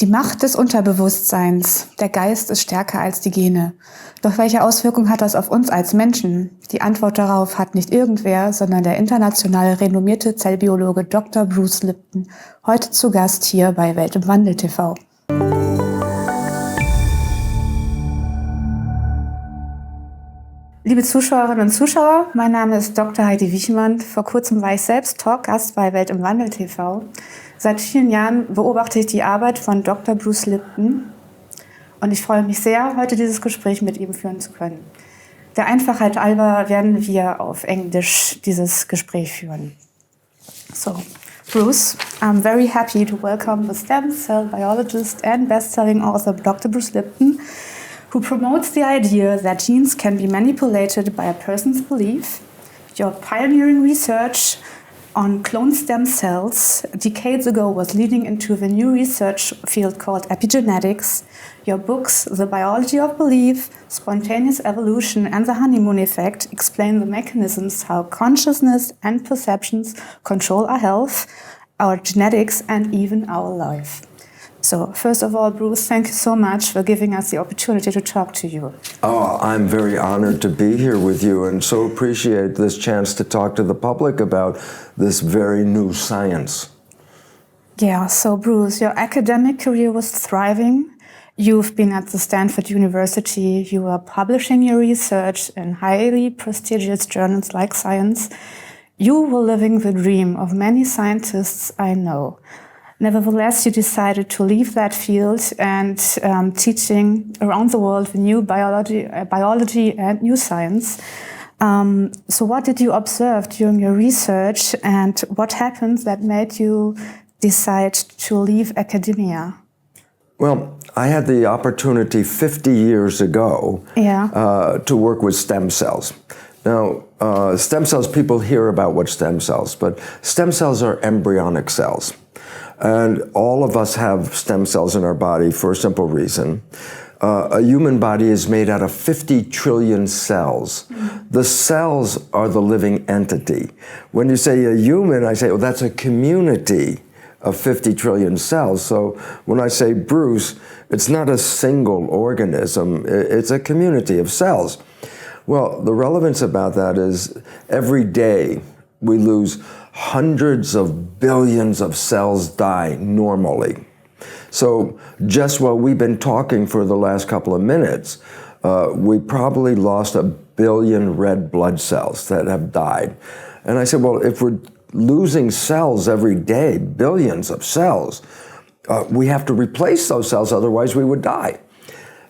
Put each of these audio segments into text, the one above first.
Die Macht des Unterbewusstseins. Der Geist ist stärker als die Gene. Doch welche Auswirkungen hat das auf uns als Menschen? Die Antwort darauf hat nicht irgendwer, sondern der international renommierte Zellbiologe Dr. Bruce Lipton, heute zu Gast hier bei Welt im Wandel TV. Liebe Zuschauerinnen und Zuschauer, mein Name ist Dr. Heidi Wiechmann. Vor kurzem war ich selbst Talkgast bei Welt im Wandel TV. Seit vielen Jahren beobachte ich die Arbeit von Dr. Bruce Lipton und ich freue mich sehr, heute dieses Gespräch mit ihm führen zu können. Der Einfachheit halber werden wir auf Englisch dieses Gespräch führen. So, Bruce, I'm very happy to welcome the stem cell biologist and best-selling author Dr. Bruce Lipton, who promotes the idea that genes can be manipulated by a person's belief. Your pioneering research on cloned stem cells decades ago was leading into the new research field called epigenetics. Your books, The Biology of Belief, Spontaneous Evolution, and The Honeymoon Effect explain the mechanisms how consciousness and perceptions control our health, our genetics, and even our life. So, first of all, Bruce, thank you so much for giving us the opportunity to talk to you. Oh, I'm very honored to be here with you and so appreciate this chance to talk to the public about this very new science. Yeah, so Bruce, your academic career was thriving. You've been at the Stanford University. You were publishing your research in highly prestigious journals like Science. You were living the dream of many scientists I know. Nevertheless, you decided to leave that field and teaching around the world the new biology and new science. So what did you observe during your research and what happened that made you decide to leave academia? Well, I had the opportunity 50 years ago to work with stem cells. Now, stem cells, people hear about what stem cells, but stem cells are embryonic cells. And all of us have stem cells in our body for a simple reason. A human body is made out of 50 trillion cells. The cells are the living entity. When you say a human, I say, oh, that's a community of 50 trillion cells. So when I say Bruce, it's not a single organism, it's a community of cells. Well, the relevance about that is every day we lose hundreds of billions of cells die normally. So just while we've been talking for the last couple of minutes, we probably lost 1 billion red blood cells that have died. And I said, well, if we're losing cells every day, billions of cells, we have to replace those cells, otherwise we would die.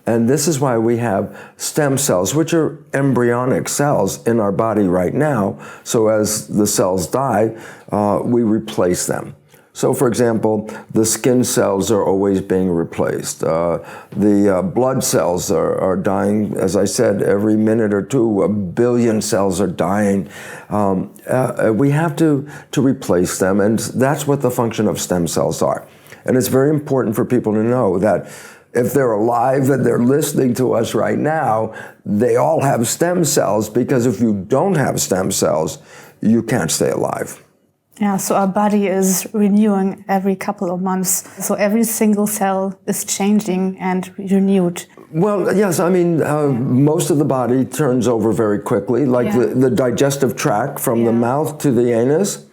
And this is why we have stem cells, which are embryonic cells in our body right now. So as the cells die, we replace them. So for example, the skin cells are always being replaced. The blood cells are dying, as I said, every minute or two, 1 billion cells are dying. We have to replace them, and that's what the function of stem cells are. And it's very important for people to know that if they're alive and they're listening to us right now, they all have stem cells, because if you don't have stem cells, you can't stay alive. Yeah, so our body is renewing every couple of months. So every single cell is changing and renewed. Well, yes, I mean, most of the body turns over very quickly, like the digestive tract from the mouth to the anus.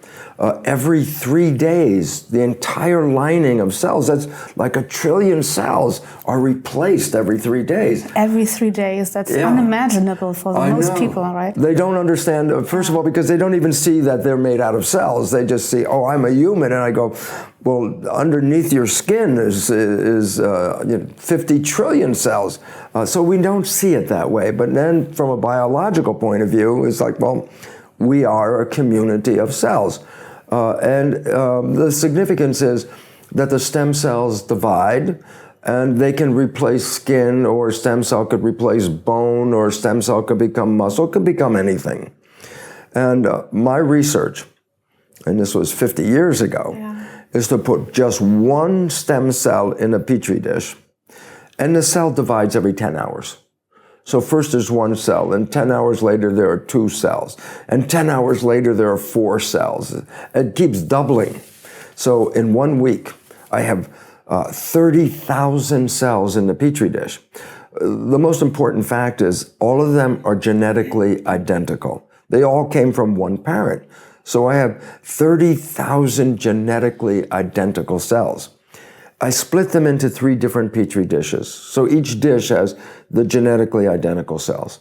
Every 3 days, the entire lining of cells, that's like 1 trillion cells, are replaced every 3 days. Every 3 days, that's unimaginable for most people, right? They don't understand, first of all, because they don't even see that they're made out of cells. They just see, oh, I'm a human, and I go, well, underneath your skin is 50 trillion cells. So we don't see it that way. But then from a biological point of view, it's like, well, we are a community of cells. The significance is that the stem cells divide, and they can replace skin, or a stem cell could replace bone, or a stem cell could become muscle, could become anything. And my research, and this was 50 years ago, is to put just one stem cell in a petri dish, and the cell divides every 10 hours. So first there's one cell, and 10 hours later there are 2 cells, and 10 hours later there are 4 cells. It keeps doubling. So in 1 week, I have 30,000 cells in the Petri dish. The most important fact is all of them are genetically identical. They all came from one parent. So I have 30,000 genetically identical cells. I split them into 3 different Petri dishes. So each dish has the genetically identical cells.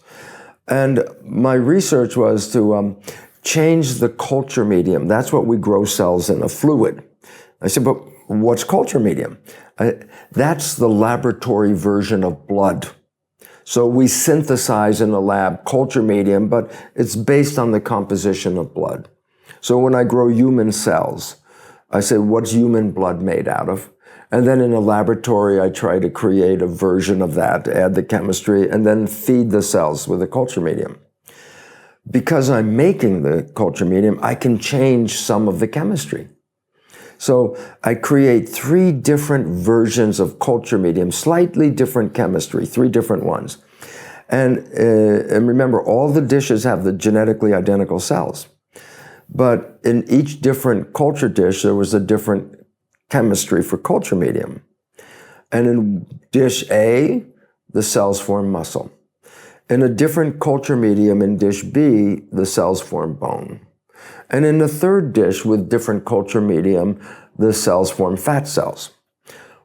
And my research was to change the culture medium. That's what we grow cells in, a fluid. I said, but what's culture medium? That's the laboratory version of blood. So we synthesize in the lab culture medium, but it's based on the composition of blood. So when I grow human cells, I say, what's human blood made out of? And then in a laboratory, I try to create a version of that, add the chemistry, and then feed the cells with a culture medium. Because I'm making the culture medium, I can change some of the chemistry. So I create 3 different versions of culture medium, slightly different chemistry, 3 different ones. And remember, all the dishes have the genetically identical cells. But in each different culture dish, there was a different chemistry for culture medium. And in dish A, the cells form muscle. In a different culture medium in dish B, the cells form bone. And in the third dish with different culture medium, the cells form fat cells.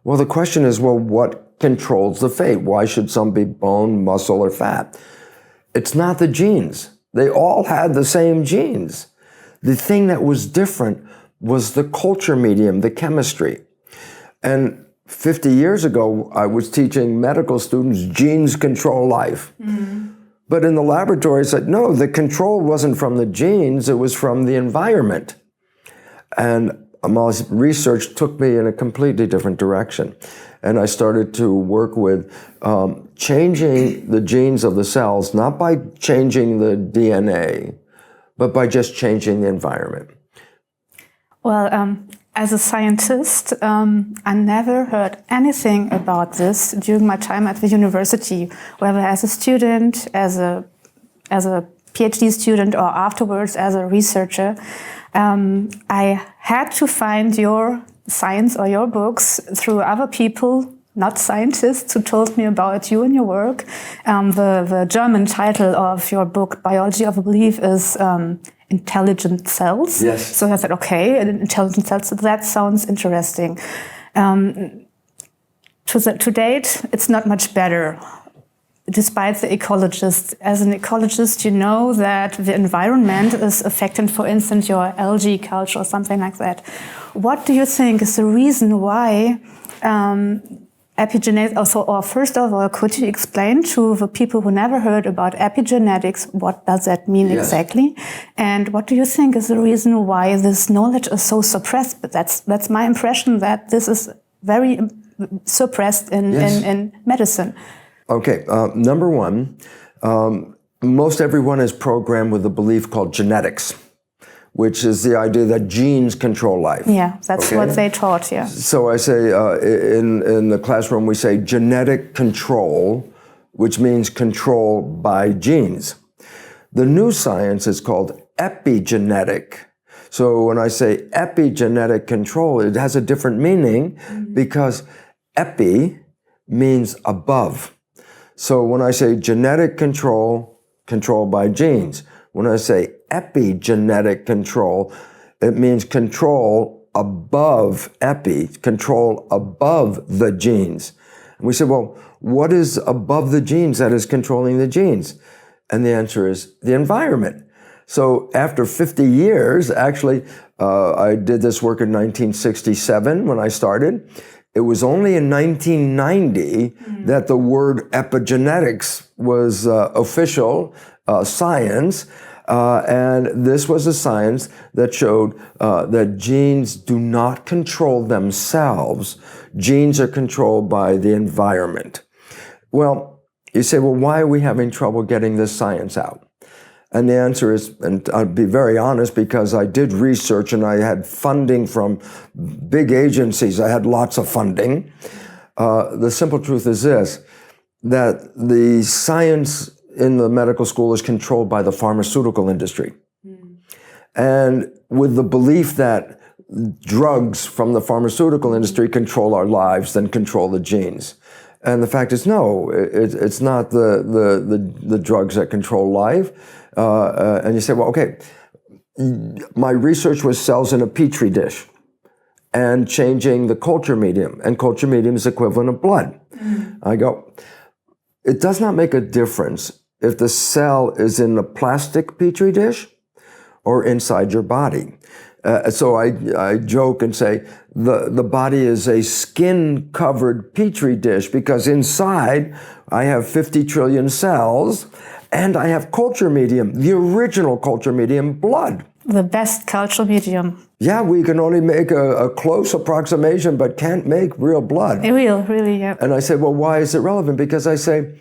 Well, the question is, well, what controls the fate? Why should some be bone, muscle, or fat? It's not the genes. They all had the same genes. The thing that was different was the culture medium, the chemistry. And 50 years ago, I was teaching medical students genes control life. Mm-hmm. But in the laboratory, I said, no, the control wasn't from the genes, it was from the environment. And my research took me in a completely different direction. And I started to work with changing the genes of the cells, not by changing the DNA, but by just changing the environment. Well, as a scientist, I never heard anything about this during my time at the university, whether as a student, as a PhD student, or afterwards as a researcher. I had to find your science or your books through other people, not scientists, who told me about you and your work. The German title of your book, Biology of Belief, is Intelligent Cells. Yes. So I said, okay, intelligent cells, that sounds interesting. To date, it's not much better, despite the ecologists. As an ecologist, you know that the environment is affecting, for instance, your algae culture or something like that. What do you think is the reason why epigenetics, or first of all, could you explain to the people who never heard about epigenetics, what does that mean exactly? And what do you think is the reason why this knowledge is so suppressed? But that's my impression, that this is very suppressed in medicine. Okay, number one, most everyone is programmed with a belief called genetics, which is the idea that genes control life. Yeah, that's what they taught, yeah. So I say, in the classroom, we say genetic control, which means control by genes. The new science is called epigenetic. So when I say epigenetic control, it has a different meaning because epi means above. So when I say genetic control, control by genes. When I say epigenetic control, it means control above epi, control above the genes. And we say, well, what is above the genes that is controlling the genes? And the answer is the environment. So after 50 years, actually, I did this work in 1967 when I started. It was only in 1990 that the word epigenetics was official science. And this was a science that showed that genes do not control themselves. Genes are controlled by the environment. Well, you say, well, why are we having trouble getting this science out? And the answer is, and I'll be very honest, because I did research and I had funding from big agencies. I had lots of funding. The simple truth is this, that the science in the medical school is controlled by the pharmaceutical industry. And with the belief that drugs from the pharmaceutical industry control our lives than control the genes. And the fact is, no, it's not the drugs that control life. And you say, well, okay, my research was cells in a petri dish and changing the culture medium, and culture medium is equivalent of blood. I go, it does not make a difference if the cell is in the plastic petri dish or inside your body. So I joke and say the body is a skin-covered petri dish because inside I have 50 trillion cells and I have culture medium, the original culture medium, blood. The best culture medium. Yeah, we can only make a close approximation but can't make real blood. Really, yeah. And I say, well, why is it relevant? Because I say,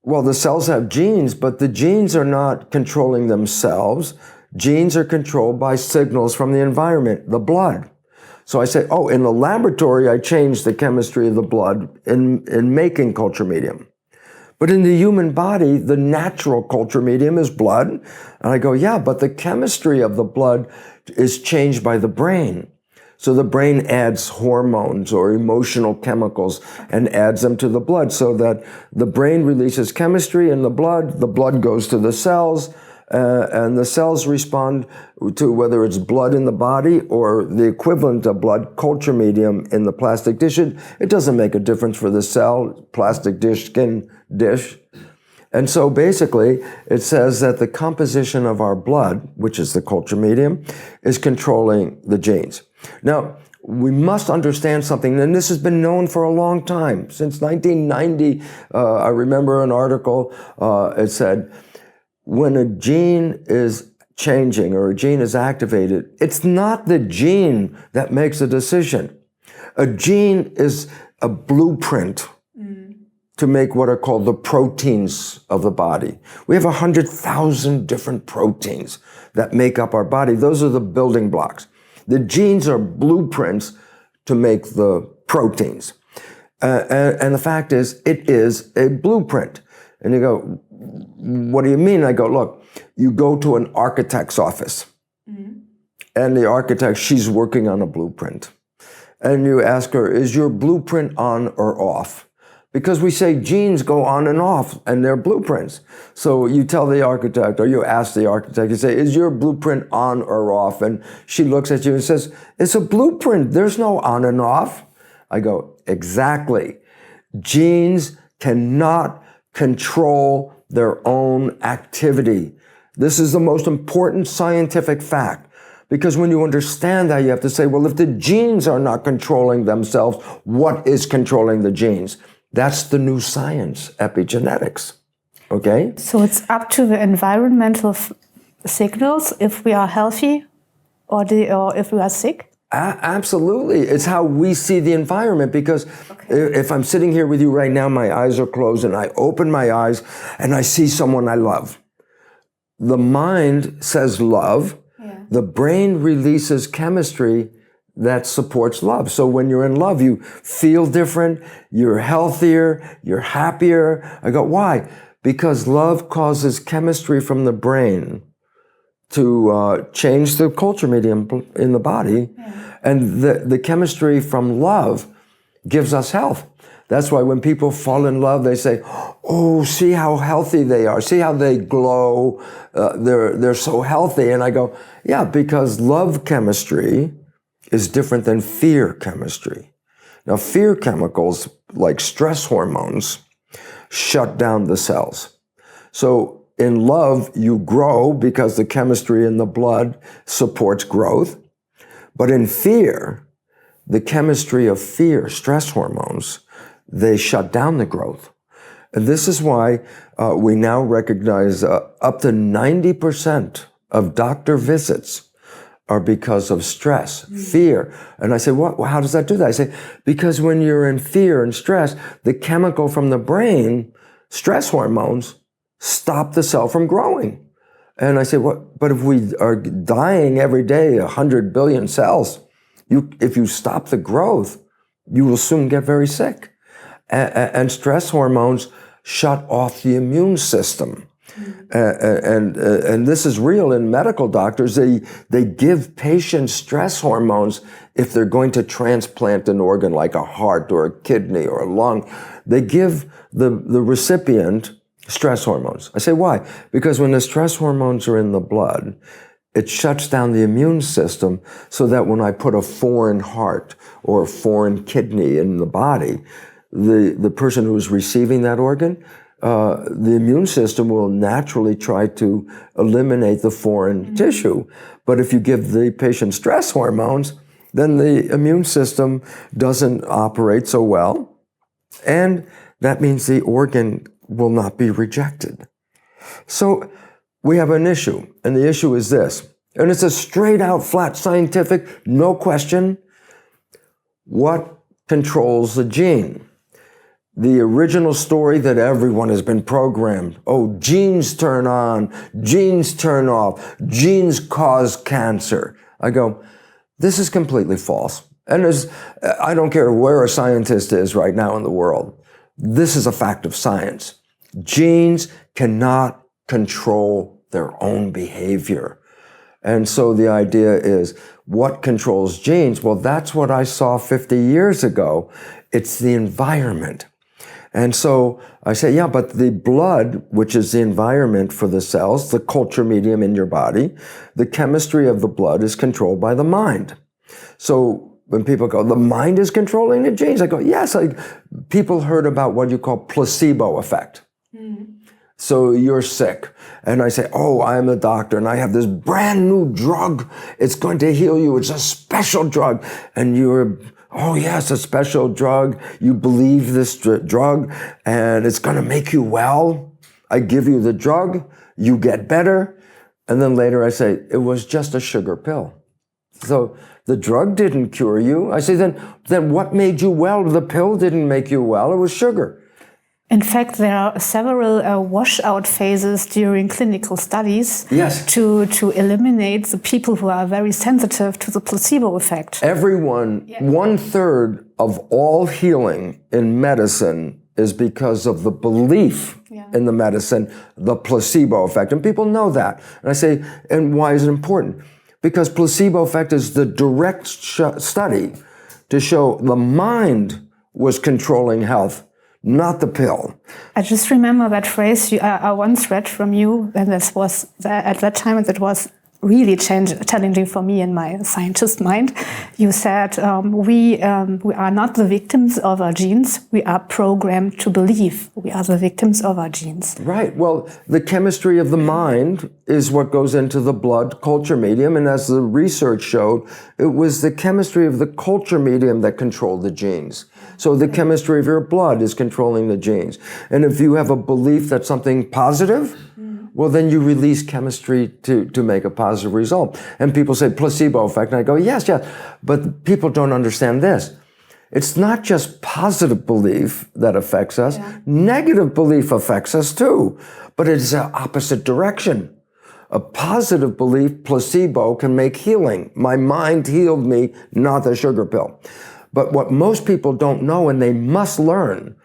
well, the cells have genes, but the genes are not controlling themselves. Genes are controlled by signals from the environment, the blood. So I say, oh, in the laboratory, I changed the chemistry of the blood in making culture medium. But in the human body, the natural culture medium is blood. And I go, yeah, but the chemistry of the blood is changed by the brain. So the brain adds hormones or emotional chemicals and adds them to the blood so that the brain releases chemistry in the blood goes to the cells, and the cells respond to whether it's blood in the body or the equivalent of blood, culture medium in the plastic dish. It doesn't make a difference for the cell, plastic dish, skin dish. And so basically, it says that the composition of our blood, which is the culture medium, is controlling the genes. Now, we must understand something, and this has been known for a long time. Since 1990, I remember an article, it said, when a gene is changing or a gene is activated, it's not the gene that makes a decision. A gene is a blueprint to make what are called the proteins of the body. We have 100,000 different proteins that make up our body. Those are the building blocks. The genes are blueprints to make the proteins. And the fact is, it is a blueprint. And you go, what do you mean? I go, look, you go to an architect's office, and the architect, she's working on a blueprint. And you ask her, is your blueprint on or off? Because we say genes go on and off, and they're blueprints. So you tell the architect, or you ask the architect, you say, is your blueprint on or off? And she looks at you and says, it's a blueprint. There's no on and off. I go, exactly. Genes cannot control their own activity. This is the most important scientific fact, because when you understand that, you have to say, well, if the genes are not controlling themselves, what is controlling the genes? That's the new science, epigenetics. Okay? So it's up to the environmental signals if we are healthy or if we are sick? Absolutely. It's how we see the environment, because if I'm sitting here with you right now, my eyes are closed and I open my eyes and I see someone I love. The mind says love. Yeah. The brain releases chemistry that supports love. So when you're in love, you feel different, you're healthier, you're happier. I go, why? Because love causes chemistry from the brain to change the culture medium in the body. Yeah. And the chemistry from love gives us health. That's why when people fall in love, they say, oh, see how healthy they are. See how they glow. They're so healthy. And I go, yeah, because love chemistry is different than fear chemistry. Now, fear chemicals, like stress hormones, shut down the cells. So in love, you grow because the chemistry in the blood supports growth. But in fear, the chemistry of fear, stress hormones, they shut down the growth. And this is why we now recognize up to 90% of doctor visits are because of stress, fear. And I say, what? Well, how does that do that? I say, because when you're in fear and stress, the chemical from the brain, stress hormones, stop the cell from growing. And I say, what? But if we are dying every day, 100 billion cells, if you stop the growth, you will soon get very sick. And stress hormones shut off the immune system. And this is real in medical doctors. They give patients stress hormones if they're going to transplant an organ like a heart or a kidney or a lung. They give the recipient stress hormones. I say, why? Because when the stress hormones are in the blood, it shuts down the immune system so that when I put a foreign heart or a foreign kidney in the body, the person who is receiving that organ, the immune system will naturally try to eliminate the foreign tissue. But if you give the patient stress hormones, then the immune system doesn't operate so well. And that means the organ will not be rejected. So we have an issue, and the issue is this, and it's a straight out, flat scientific, no question. What controls the gene? The original story that everyone has been programmed. Oh, genes turn on, genes turn off, genes cause cancer. I go, this is completely false. And I don't care where a scientist is right now in the world. This is a fact of science. Genes cannot control their own behavior. And so the idea is, what controls genes? Well, that's what I saw 50 years ago. It's the environment. And so I say, yeah, but the blood, which is the environment for the cells, the culture medium in your body, the chemistry of the blood is controlled by the mind. So when people go, the mind is controlling the genes, I go, yes. People heard about what you call placebo effect. So you're sick. And I say, oh, I'm a doctor and I have this brand new drug. It's going to heal you. It's a special drug. And you're, oh yes, a special drug. You believe this drug and it's going to make you well. I give you the drug. You get better. And then later I say, it was just a sugar pill. So the drug didn't cure you. I say, then what made you well? The pill didn't make you well. It was sugar. In fact, there are several washout phases during clinical studies to eliminate the people who are very sensitive to the placebo effect. Everyone, 1/3 of all healing in medicine is because of the belief in the medicine, the placebo effect. And people know that. And I say, and why is it important? Because placebo effect is the direct study to show the mind was controlling health, not the pill. I just remember that phrase I once read from you, and this was at that time it was really challenging for me in my scientist mind. You said we are not the victims of our genes. We are programmed to believe we are the victims of our genes. Right. Well, the chemistry of the mind is what goes into the blood culture medium, and as the research showed, it was the chemistry of the culture medium that controlled the genes. So the chemistry of your blood is controlling the genes. And if you have a belief that something positive, well, then you release chemistry to make a positive result. And people say placebo effect, and I go, yes, but people don't understand this. It's not just positive belief that affects us. Negative belief affects us too, but it's an opposite direction. A positive belief, placebo, can make healing. My mind healed me, not the sugar pill. But what most people don't know, and they must learn,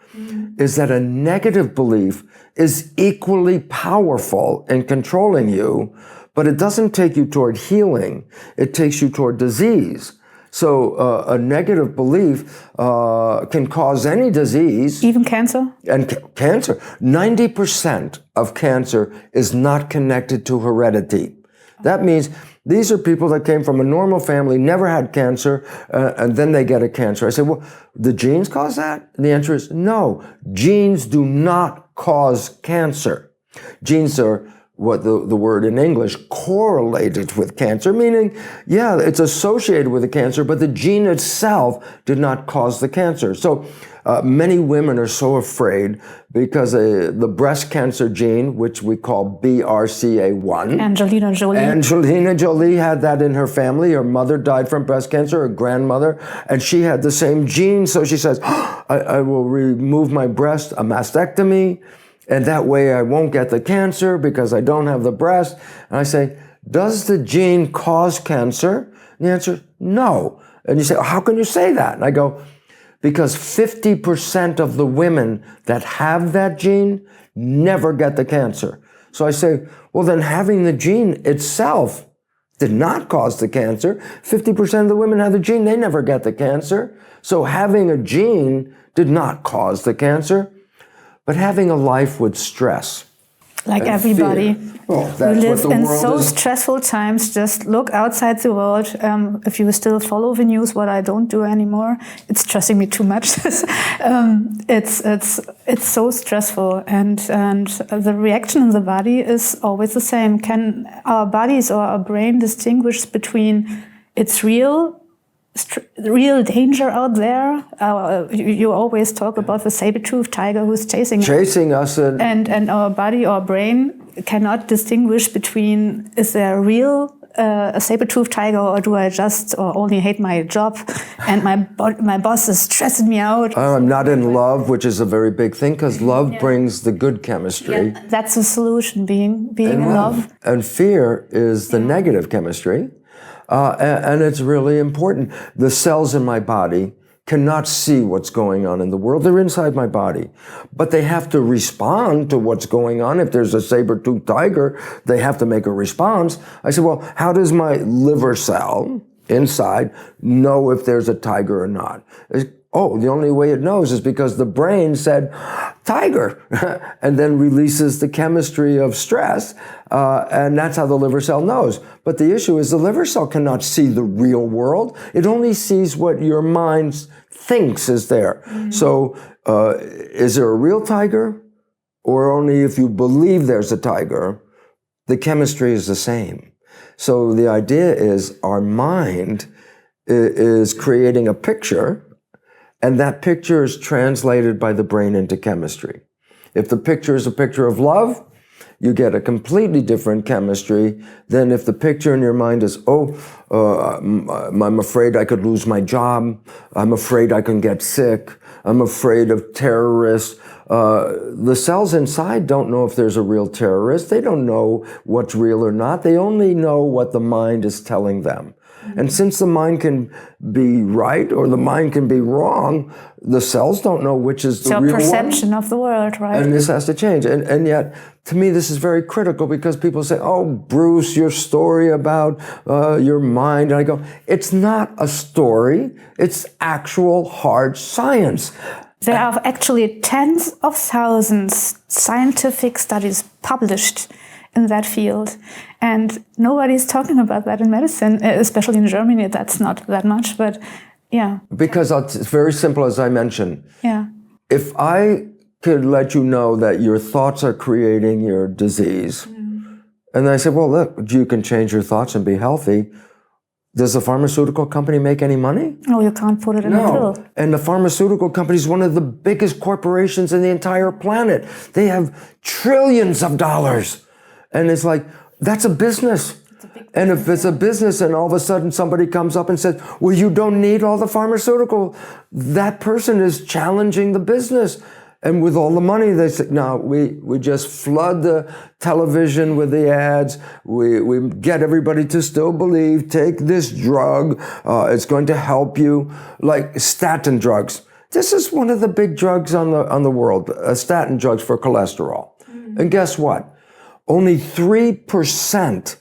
is that a negative belief is equally powerful in controlling you, but it doesn't take you toward healing. It takes you toward disease. So a negative belief can cause any disease. Even cancer? And cancer. 90% of cancer is not connected to heredity. That means these are people that came from a normal family, never had cancer, and then they get a cancer. I say, well, the genes cause that? And the answer is no. Genes do not cause cancer. Genes are what the word in English, correlated with cancer, meaning, yeah, it's associated with the cancer, but the gene itself did not cause the cancer. So many women are so afraid because the breast cancer gene, which we call BRCA1. Angelina Jolie. Angelina Jolie had that in her family. Her mother died from breast cancer, her grandmother, and she had the same gene. So she says, I will remove my breast, a mastectomy, and that way I won't get the cancer because I don't have the breast. And I say, does the gene cause cancer? And the answer is no. And you say, how can you say that? And I go, because 50% of the women that have that gene never get the cancer. So I say, well, then having the gene itself did not cause the cancer. 50% of the women have the gene, they never get the cancer. So having a gene did not cause the cancer, but having a life with stress. Like everybody. Well, we live in so stressful times. Just look outside the world. If you still follow the news, what I don't do anymore, it's stressing me too much. It's so stressful, and the reaction in the body is always the same. Can our bodies or our brain distinguish between it's real danger out there? You always talk about the saber-toothed tiger who's chasing us, and our body or brain cannot distinguish between, is there a real a saber-toothed tiger, or do I just or only hate my job and my boss is stressing me out? I'm not in love, which is a very big thing, because love brings the good chemistry. Yeah, that's the solution, being in love. And fear is the negative chemistry. And it's really important. The cells in my body cannot see what's going on in the world. They're inside my body. But they have to respond to what's going on. If there's a saber-toothed tiger, they have to make a response. I said, well, how does my liver cell inside know if there's a tiger or not? Oh, the only way it knows is because the brain said, tiger, and then releases the chemistry of stress, and that's how the liver cell knows. But the issue is the liver cell cannot see the real world. It only sees what your mind thinks is there. Mm-hmm. So is there a real tiger? Or only if you believe there's a tiger, the chemistry is the same. So the idea is our mind is creating a picture, and that picture is translated by the brain into chemistry. If the picture is a picture of love, you get a completely different chemistry than if the picture in your mind is, I'm afraid I could lose my job. I'm afraid I can get sick. I'm afraid of terrorists. The cells inside don't know if there's a real terrorist. They don't know what's real or not. They only know what the mind is telling them. And since the mind can be right or the mind can be wrong, the cells don't know which is the real one. It's your perception of the world, right? And this has to change. And yet, to me, this is very critical because people say, oh, Bruce, your story about your mind. And I go, it's not a story. It's actual hard science. There are actually tens of thousands scientific studies published in that field. And nobody's talking about that in medicine, especially in Germany. That's not that much, but yeah. Because it's very simple, as I mentioned. Yeah. If I could let you know that your thoughts are creating your disease, and I said, well, look, you can change your thoughts and be healthy. Does the pharmaceutical company make any money? No, you can't put it in a pill. And the pharmaceutical company is one of the biggest corporations in the entire planet. They have trillions of dollars. And it's like, that's a business. And if it's a business and all of a sudden somebody comes up and says, well, you don't need all the pharmaceutical, that person is challenging the business. And with all the money, they say, no, we just flood the television with the ads. We get everybody to still believe, take this drug. It's going to help you. Like statin drugs. This is one of the big drugs on the world, statin drugs for cholesterol. And guess what? Only 3%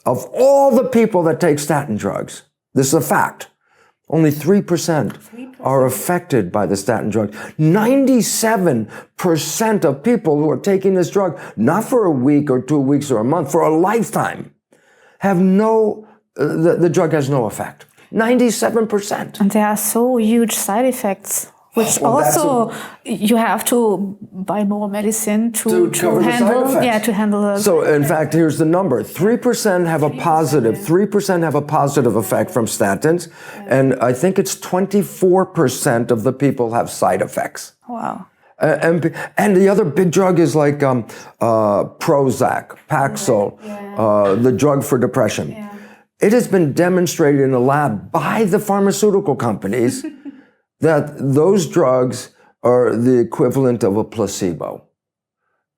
of all the people that take statin drugs, this is a fact, only 3% are affected by the statin drug. 97% of people who are taking this drug, not for a week or 2 weeks or a month, for a lifetime, have the drug has no effect. 97%. And there are so huge side effects. Which you have to buy more medicine to handle. Yeah, to handle. So in fact, here's the number: 3% have a positive. 3% have a positive effect from statins, and I think it's 24% of the people have side effects. Wow. And the other big drug is like Prozac, Paxil, the drug for depression. Yeah. It has been demonstrated in a lab by the pharmaceutical companies. That those drugs are the equivalent of a placebo.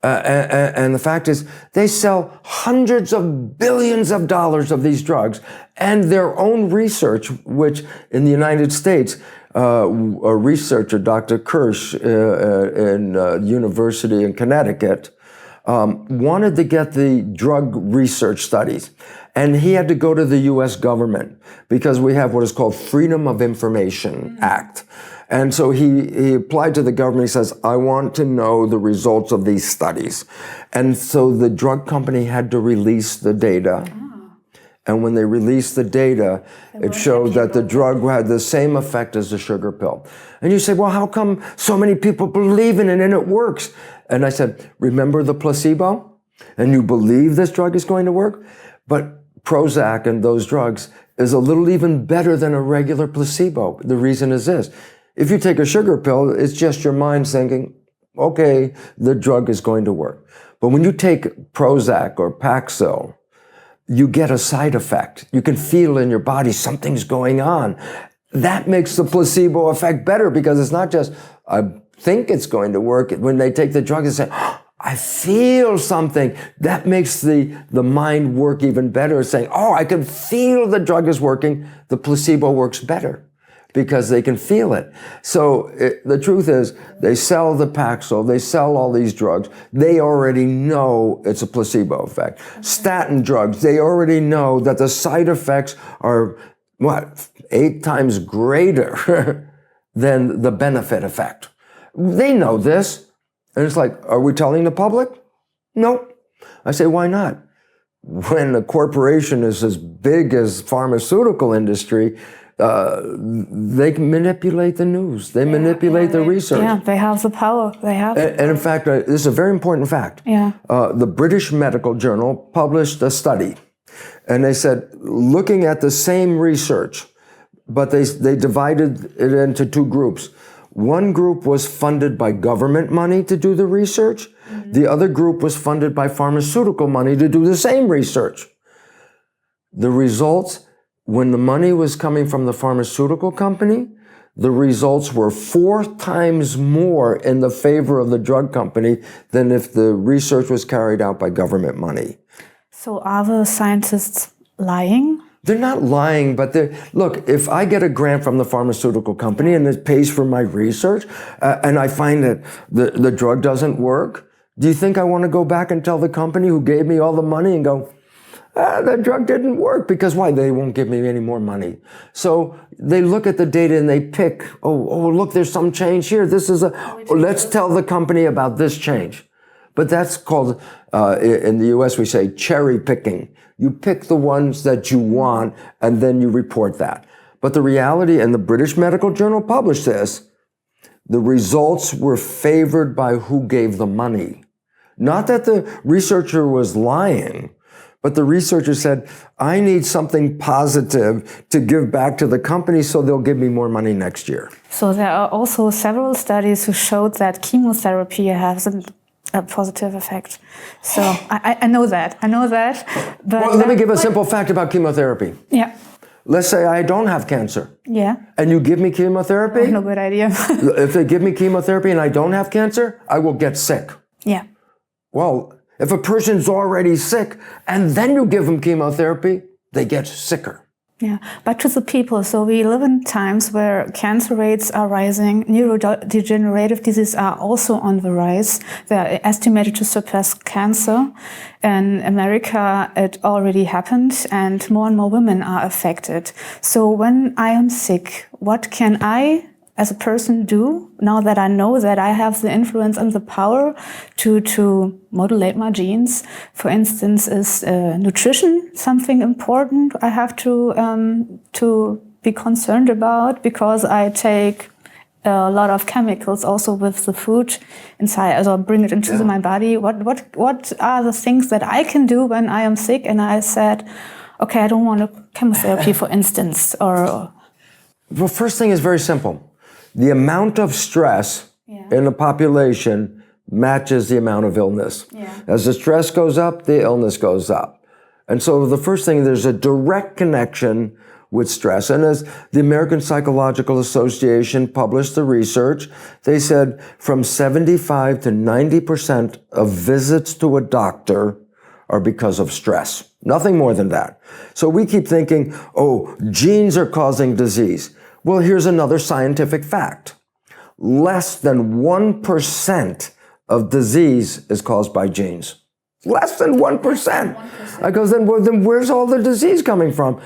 And the fact is, they sell hundreds of billions of dollars of these drugs, and their own research, which in the United States, a researcher, Dr. Kirsch, in University in Connecticut, wanted to get the drug research studies. And he had to go to the US government because we have what is called Freedom of Information Act. And so he applied to the government. He says, I want to know the results of these studies. And so the drug company had to release the data. And when they released the data, it showed that the drug had the same effect as the sugar pill. And you say, well, how come so many people believe in it and it works? And I said, remember the placebo? And you believe this drug is going to work? But Prozac and those drugs is a little even better than a regular placebo. The reason is this. If you take a sugar pill, it's just your mind thinking, okay, the drug is going to work. But when you take Prozac or Paxil, you get a side effect. You can feel in your body something's going on. That makes the placebo effect better because it's not just, I think it's going to work. When they take the drug, they say, oh, I feel something. That makes the mind work even better, saying, oh, I can feel the drug is working. The placebo works better because they can feel it. So the truth is, they sell the Paxil, they sell all these drugs. They already know it's a placebo effect. Statin drugs, they already know that the side effects are, 8 times greater than the benefit effect. They know this. And it's like, are we telling the public? No. I say, why not? When a corporation is as big as pharmaceutical industry, they can manipulate the news. They manipulate the research. Yeah, they have the power. They have. And in fact, this is a very important fact. Yeah. The British Medical Journal published a study, and they said, looking at the same research, but they divided it into 2 groups. One group was funded by government money to do the research. Mm-hmm. The other group was funded by pharmaceutical money to do the same research. The results, when the money was coming from the pharmaceutical company, the results were 4 times more in the favor of the drug company than if the research was carried out by government money. So are the scientists lying? They're not lying, but look, if I get a grant from the pharmaceutical company and it pays for my research, and I find that the drug doesn't work, do you think I want to go back and tell the company who gave me all the money and go, that drug didn't work? Because why? They won't give me any more money. So they look at the data and they pick, oh, look, there's some change here. Let's tell the company about this change. But that's called, in the US, we say cherry picking. You pick the ones that you want, and then you report that. But the reality, and the British Medical Journal published this, the results were favored by who gave the money. Not that the researcher was lying, but the researcher said, I need something positive to give back to the company so they'll give me more money next year. So there are also several studies who showed that chemotherapy has a positive effect. So I know that. But well, let me give a simple fact about chemotherapy. Yeah. Let's say I don't have cancer. Yeah. And you give me chemotherapy? No good idea. If they give me chemotherapy and I don't have cancer, I will get sick. Yeah. Well, if a person's already sick and then you give them chemotherapy, they get sicker. Yeah, but to the people, so we live in times where cancer rates are rising, neurodegenerative diseases are also on the rise. They're estimated to surpass cancer. In America, it already happened, and more women are affected. So when I am sick, what can I, as a person, do now that I know that I have the influence and the power to modulate my genes? For instance, is nutrition something important I have to be concerned about, because I take a lot of chemicals also with the food inside, or bring it into my body? What are the things that I can do when I am sick and I said, okay, I don't want a chemotherapy, for instance, or? Well, first thing is very simple. The amount of stress in the population matches the amount of illness. Yeah. As the stress goes up, the illness goes up. And so the first thing, there's a direct connection with stress. And as the American Psychological Association published the research, they said from 75 to 90% of visits to a doctor are because of stress. Nothing more than that. So we keep thinking, oh, genes are causing disease. Well, here's another scientific fact. Less than 1% of disease is caused by genes. Less than 1%. I go, then where's all the disease coming from?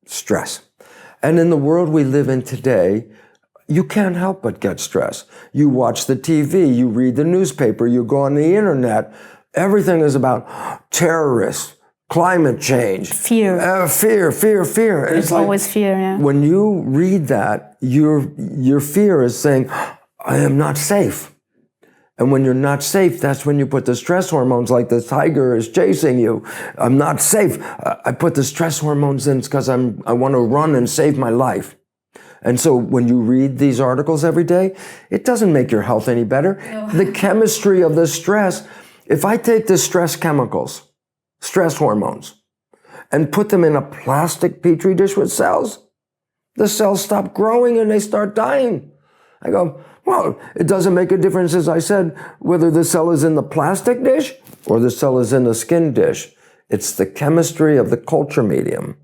Stress. And in the world we live in today, you can't help but get stressed. You watch the TV, you read the newspaper, you go on the internet. Everything is about terrorists, climate change. Fear. Fear. There's always fear, yeah. When you read that, your fear is saying, I am not safe. And when you're not safe, that's when you put the stress hormones, like the tiger is chasing you. I'm not safe. I put the stress hormones in because I want to run and save my life. And so when you read these articles every day, it doesn't make your health any better. No. The chemistry of the stress, if I take the stress chemicals, stress hormones, and put them in a plastic petri dish with cells, the cells stop growing and they start dying. I go, well, it doesn't make a difference, as I said, whether the cell is in the plastic dish or the cell is in the skin dish. It's the chemistry of the culture medium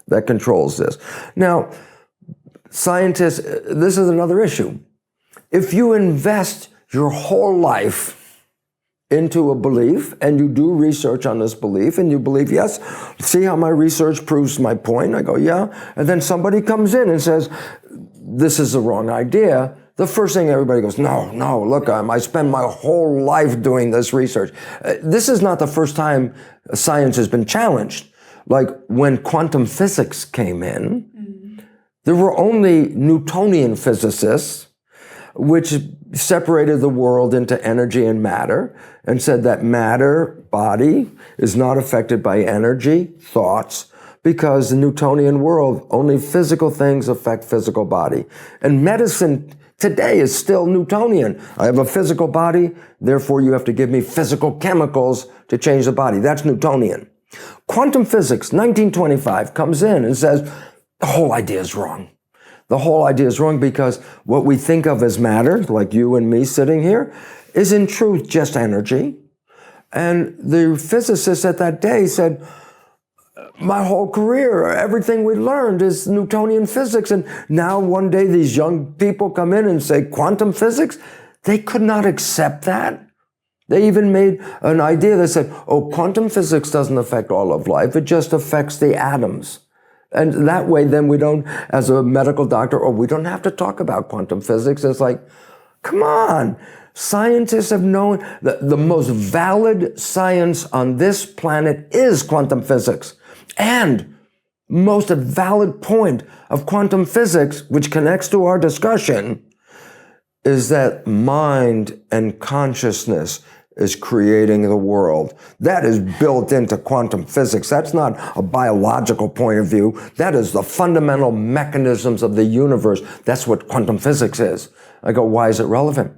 that controls this. Now, scientists, this is another issue. If you invest your whole life into a belief and you do research on this belief and you believe, yes, see how my research proves my point? I go, yeah. And then somebody comes in and says, this is the wrong idea. The first thing everybody goes, no, look, I spend my whole life doing this research. This is not the first time science has been challenged. Like when quantum physics came in, there were only Newtonian physicists, which separated the world into energy and matter, and said that matter, body, is not affected by energy, thoughts, because the Newtonian world, only physical things affect physical body. And medicine today is still Newtonian. I have a physical body, therefore you have to give me physical chemicals to change the body. That's Newtonian. Quantum physics, 1925, comes in and says, the whole idea is wrong. The whole idea is wrong because what we think of as matter, like you and me sitting here, is in truth just energy. And the physicists at that day said, my whole career, everything we learned is Newtonian physics. And now one day these young people come in and say quantum physics. They could not accept that. They even made an idea that said, oh, quantum physics doesn't affect all of life. It just affects the atoms. And that way, then we don't, as a medical doctor, we don't have to talk about quantum physics. It's like, come on. Scientists have known that the most valid science on this planet is quantum physics. And most valid point of quantum physics, which connects to our discussion, is that mind and consciousness is creating the world. That is built into quantum physics. That's not a biological point of view. That is the fundamental mechanisms of the universe. That's what quantum physics is. I go, why is it relevant?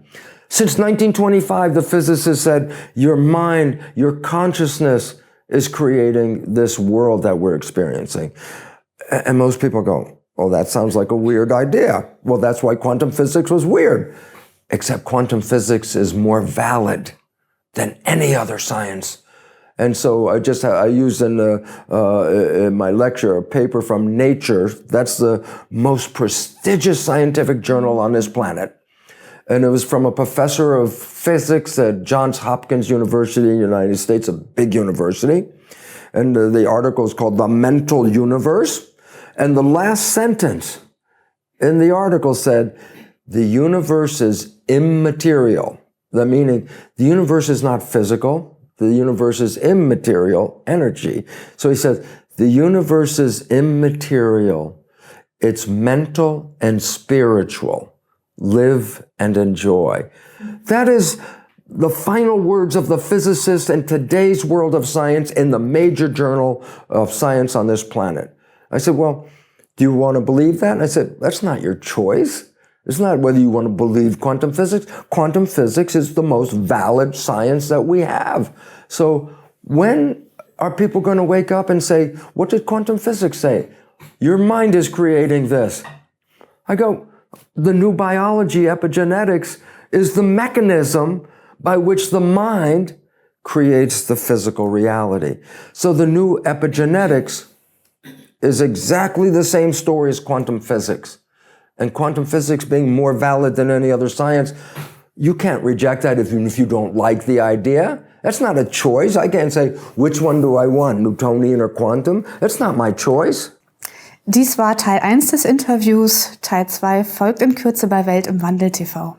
Since 1925, the physicists said, your mind, your consciousness is creating this world that we're experiencing. And most people go, oh, that sounds like a weird idea. Well, that's why quantum physics was weird. Except quantum physics is more valid than any other science. And so I used in my lecture a paper from Nature. That's the most prestigious scientific journal on this planet. And it was from a professor of physics at Johns Hopkins University in the United States, a big university. And the article is called The Mental Universe. And the last sentence in the article said, the universe is immaterial. That meaning the universe is not physical. The universe is immaterial, energy. So he says, the universe is immaterial. It's mental and spiritual. Live and enjoy. That is the final words of the physicist in today's world of science in the major journal of science on this planet. I said, well, do you want to believe that? And I said, that's not your choice. It's not whether you want to believe quantum physics. Quantum physics is the most valid science that we have. So when are people going to wake up and say, what did quantum physics say? Your mind is creating this. I go, the new biology, epigenetics, is the mechanism by which the mind creates the physical reality. So the new epigenetics is exactly the same story as quantum physics. And quantum physics being more valid than any other science, You can't reject that even if you don't like the idea. That's not a choice. I can't say, which one do I want, Newtonian or quantum? That's not my choice. Dies war Teil 1 des Interviews. Teil 2 folgt in Kürze bei Welt im Wandel TV.